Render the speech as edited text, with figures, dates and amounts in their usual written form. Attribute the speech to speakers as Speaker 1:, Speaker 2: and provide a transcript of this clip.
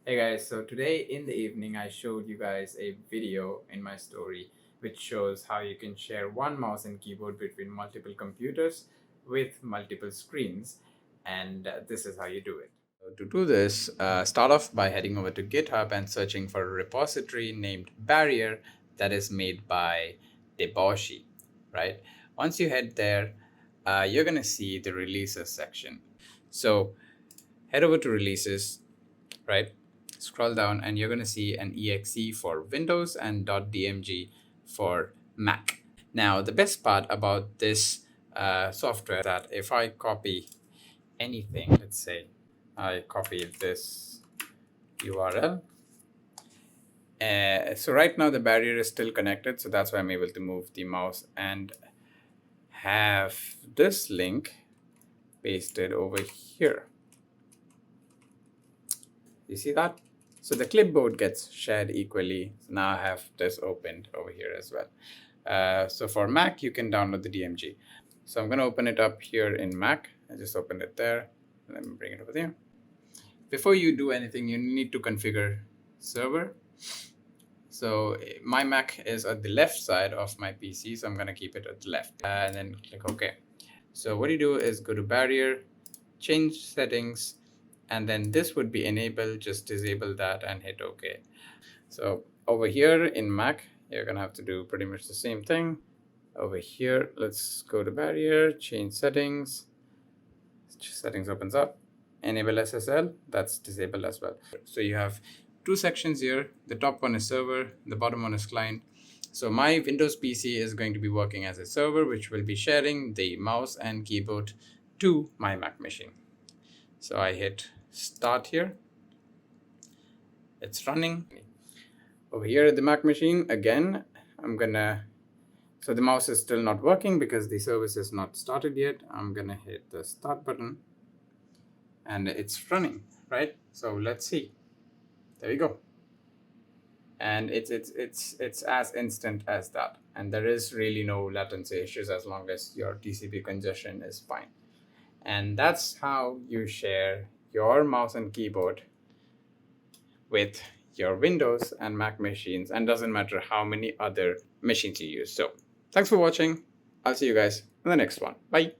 Speaker 1: Hey guys, so today in the evening I showed you guys a video in my story which shows how you can share one mouse and keyboard between multiple computers with multiple screens, and this is how you do it. So to do this, start off by heading over to GitHub and searching for a repository named Barrier that is made by Deboshi, right? Once you head there, you're going to see the releases section. So head over to releases, right? Scroll down and you're going to see an exe for Windows and .dmg for Mac. Now, the best part about this software is that if I copy anything, let's say I copy this URL. So right now the barrier is still connected, so that's why I'm able to move the mouse and have this link pasted over here. You see that? So the clipboard gets shared equally. So now I have this opened over here as well. So for Mac, you can download the DMG. So I'm going to open it up here in Mac. I just opened it there. Let me bring it over there. Before you do anything, you need to configure server. So my Mac is at the left side of my PC, so I'm going to keep it at the left. And then click OK. So what you do is go to Barrier, change settings, and then this would be enabled. Just disable that and hit OK. So over here in Mac, you're going to have to do pretty much the same thing. Over here, let's go to Barrier, change settings. Settings opens up. Enable SSL, that's disabled as well. So you have two sections here. The top one is server, the bottom one is client. So my Windows PC is going to be working as a server, which will be sharing the mouse and keyboard to my Mac machine. So I hit start here. It's running. Over here at the Mac machine, again, so the mouse is still not working because the service is not started yet. I'm gonna hit the start button and it's running, right? So let's see. There we go. And it's as instant as that. And there is really no latency issues as long as your TCP congestion is fine. And that's how you share your mouse and keyboard with your Windows and Mac machines, and doesn't matter how many other machines you use. So thanks for watching. I'll see you guys in the next one. Bye.